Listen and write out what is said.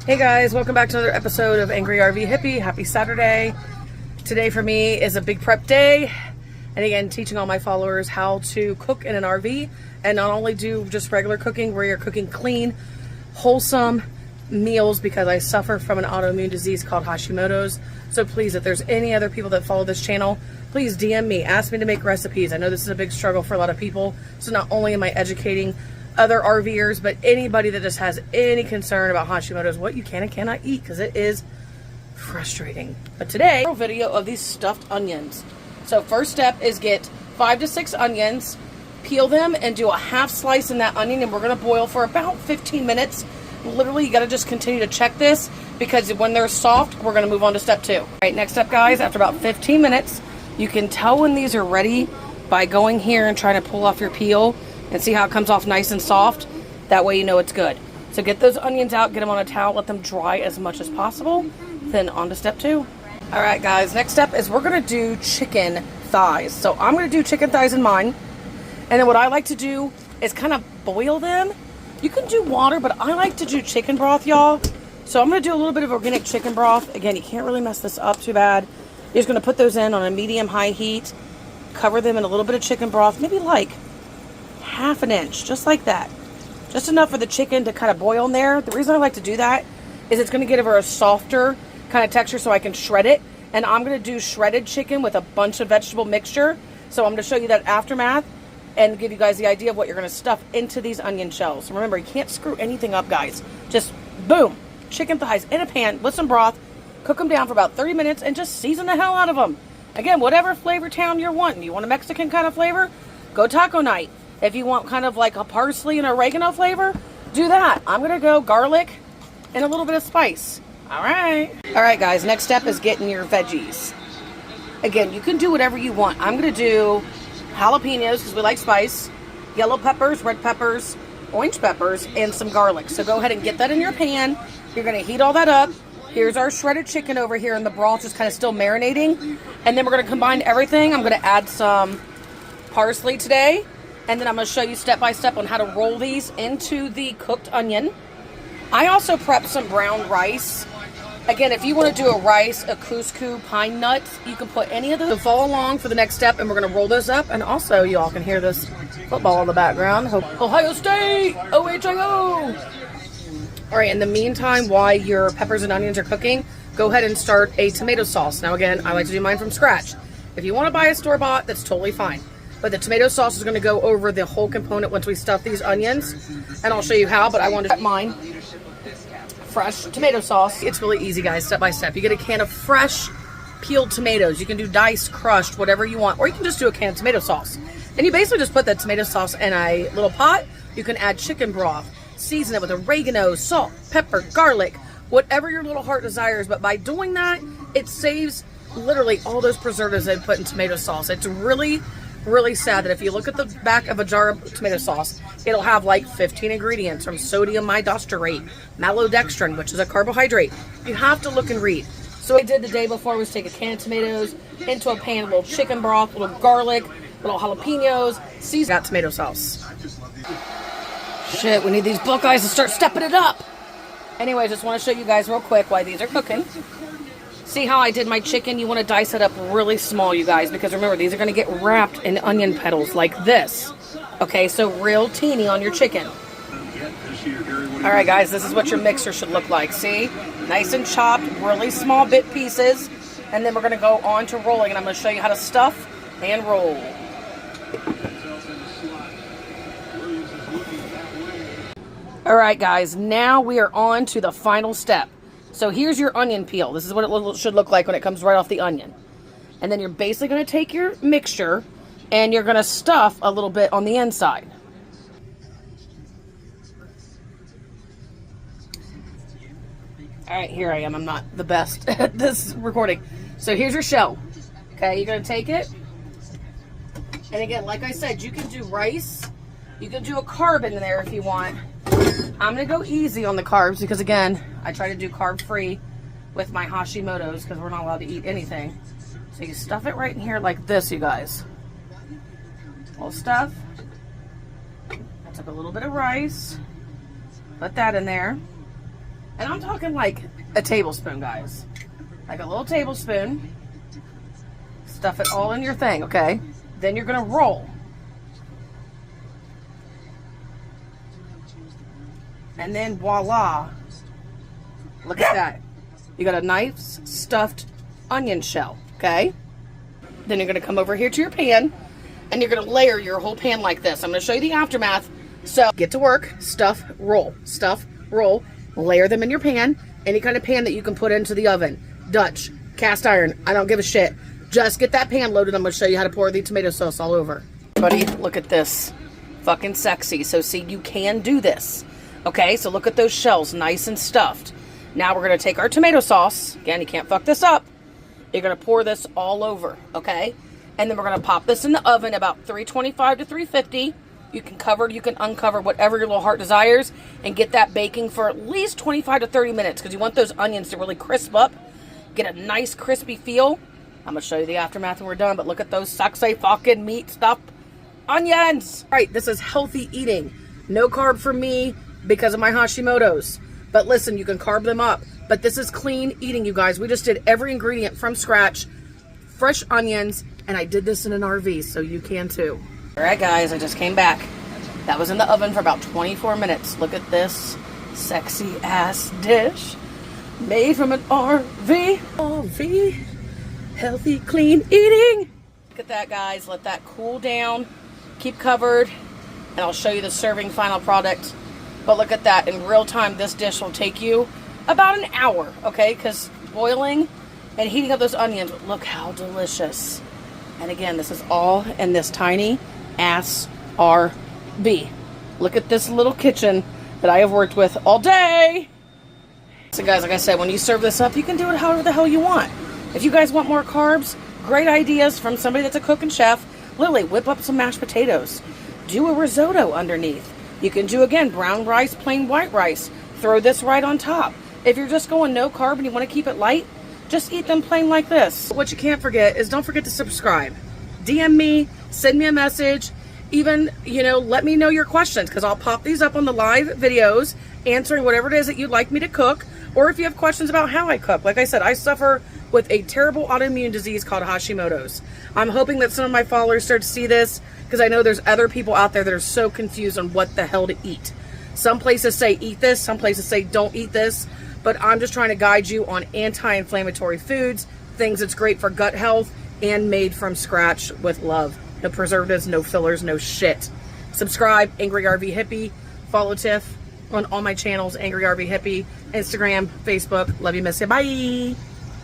Hey guys, welcome back to another episode of Angry RV Hippie. Happy Saturday. Today for me is a big prep day. And again, teaching all my followers how to cook in an RV and not only do just regular cooking where you're cooking clean, wholesome meals because I suffer from an autoimmune disease called Hashimoto's. So please, if there's any other people that follow this channel, please DM me, ask me to make recipes. I know this is a big struggle for a lot of people. So not only am I educating other RVers, but anybody that just has any concern about Hashimoto's, what you can and cannot eat, because it is frustrating. But today, a video of these stuffed onions. So first step is get 5 to 6 onions, peel them, and do a half slice in that onion, and we're going to boil for about 15 minutes. Literally, you got to just continue to check this, because when they're soft, we're going to move on to step 2. All right, next up, guys, after about 15 minutes, you can tell when these are ready by going here and trying to pull off your peel and see how it comes off nice and soft. That way you know it's good. So get those onions out, get them on a towel, let them dry as much as possible. Then on to step 2. All right, guys, next step is we're gonna do chicken thighs. So I'm gonna do chicken thighs in mine. And then what I like to do is kind of boil them. You can do water, but I like to do chicken broth, y'all. So I'm gonna do a little bit of organic chicken broth. Again, you can't really mess this up too bad. You're just gonna put those in on a medium-high heat, cover them in a little bit of chicken broth, maybe like half an inch, just like that. Just enough for the chicken to kind of boil in there. The reason I like to do that is it's going to give her a softer kind of texture so I can shred it. And I'm going to do shredded chicken with a bunch of vegetable mixture. So I'm going to show you that aftermath and give you guys the idea of what you're going to stuff into these onion shells. Remember, you can't screw anything up, guys. Just boom, chicken thighs in a pan with some broth, cook them down for about 30 minutes and just season the hell out of them. Again, whatever flavor town you're wanting. You want a Mexican kind of flavor? Go taco night. If you want kind of like a parsley and oregano flavor, do that. I'm going to go garlic and a little bit of spice. All right. All right, guys. Next step is getting your veggies. Again, you can do whatever you want. I'm going to do jalapenos because we like spice, yellow peppers, red peppers, orange peppers, and some garlic. So go ahead and get that in your pan. You're going to heat all that up. Here's our shredded chicken over here in the broth, just kind of still marinating. And then we're going to combine everything. I'm going to add some parsley today. And then I'm going to show you step by step on how to roll these into the cooked onion. I also prepped some brown rice. Again, if you want to do a rice, a couscous, pine nuts, you can put any of those. So follow along for the next step, and we're going to roll those up. And also, you all can hear this football in the background. Ohio State! OHIO! All right, in the meantime, while your peppers and onions are cooking, go ahead and start a tomato sauce. Now, again, I like to do mine from scratch. If you want to buy a store-bought, that's totally fine. But the tomato sauce is going to go over the whole component once we stuff these onions. And I'll show you how, but I wanted to cut mine. Fresh tomato sauce. It's really easy, guys, step by step. You get a can of fresh peeled tomatoes. You can do diced, crushed, whatever you want. Or you can just do a can of tomato sauce. And you basically just put that tomato sauce in a little pot. You can add chicken broth. Season it with oregano, salt, pepper, garlic, whatever your little heart desires. But by doing that, it saves literally all those preservatives they put in tomato sauce. It's really sad that if you look at the back of a jar of tomato sauce, it'll have like 15 ingredients from sodium isostearate, maltodextrin, which is a carbohydrate. You have to look and read. So what I did the day before was take a can of tomatoes into a pan, a little chicken broth, a little garlic, little jalapenos, season that tomato sauce. Shit, we need these Buckeyes to start stepping it up. Anyway, I just want to show you guys real quick why these are cooking. See how I did my chicken? You want to dice it up really small, you guys, because remember, these are going to get wrapped in onion petals like this. Okay, so real teeny on your chicken. All right, guys, this is what your mixer should look like. See? Nice and chopped, really small bit pieces. And then we're going to go on to rolling, and I'm going to show you how to stuff and roll. All right, guys, now we are on to the final step. So here's your onion peel. This is what it should look like when it comes right off the onion. And then you're basically going to take your mixture and you're going to stuff a little bit on the inside. All right, here I am. I'm not the best at this recording. So here's your shell. Okay, you're going to take it. And again, like I said, you can do rice. You can do a carb in there if you want. I'm going to go easy on the carbs because, again, I try to do carb-free with my Hashimoto's because we're not allowed to eat anything. So you stuff it right in here like this, you guys. Little stuff. I took a little bit of rice. Put that in there. And I'm talking like a tablespoon, guys. Like a little tablespoon. Stuff it all in your thing, okay? Then you're gonna roll. And then voila. Look at that. You got a nice stuffed onion shell, okay? Then you're gonna come over here to your pan and you're gonna layer your whole pan like this. I'm gonna show you the aftermath. So get to work, stuff, roll, layer them in your pan, any kind of pan that you can put into the oven. Dutch, cast iron, I don't give a shit. Just get that pan loaded. I'm gonna show you how to pour the tomato sauce all over. Buddy, look at this. Fucking sexy. So see, you can do this. Okay, so look at those shells, nice and stuffed. Now we're gonna take our tomato sauce. Again, you can't fuck this up. You're gonna pour this all over, okay? And then we're gonna pop this in the oven about 325 to 350. You can cover, you can uncover, whatever your little heart desires, and get that baking for at least 25 to 30 minutes because you want those onions to really crisp up, get a nice crispy feel. I'm gonna show you the aftermath when we're done, but look at those sexy fucking meat stuff onions. All right, this is healthy eating. No carb for me because of my Hashimoto's. But listen, you can carb them up. But this is clean eating, you guys. We just did every ingredient from scratch, fresh onions, and I did this in an RV, so you can too. All right, guys, I just came back. That was in the oven for about 24 minutes. Look at this sexy ass dish made from an RV. RV, healthy, clean eating. Look at that, guys. Let that cool down. Keep covered, and I'll show you the serving final product. But look at that. In real time, this dish will take you about an hour, okay? Because boiling and heating up those onions, look how delicious. And again, this is all in this tiny ass RV. Look at this little kitchen that I have worked with all day. So guys, like I said, when you serve this up, you can do it however the hell you want. If you guys want more carbs, great ideas from somebody that's a cook and chef, Lily, whip up some mashed potatoes. Do a risotto underneath. You can do, again, brown rice, plain white rice. Throw this right on top. If you're just going no carb and you want to keep it light, just eat them plain like this. What you can't forget is don't forget to subscribe. DM me, send me a message, even, let me know your questions because I'll pop these up on the live videos answering whatever it is that you'd like me to cook, or if you have questions about how I cook. Like I said, I suffer with a terrible autoimmune disease called Hashimoto's. I'm hoping that some of my followers start to see this because I know there's other people out there that are so confused on what the hell to eat. Some places say eat this, some places say don't eat this, but I'm just trying to guide you on anti-inflammatory foods, things that's great for gut health, and made from scratch with love. No preservatives, no fillers, no shit. Subscribe, Angry RV Hippie. Follow Tiff on all my channels, Angry RV Hippie, Instagram, Facebook. Love you, miss you. Bye.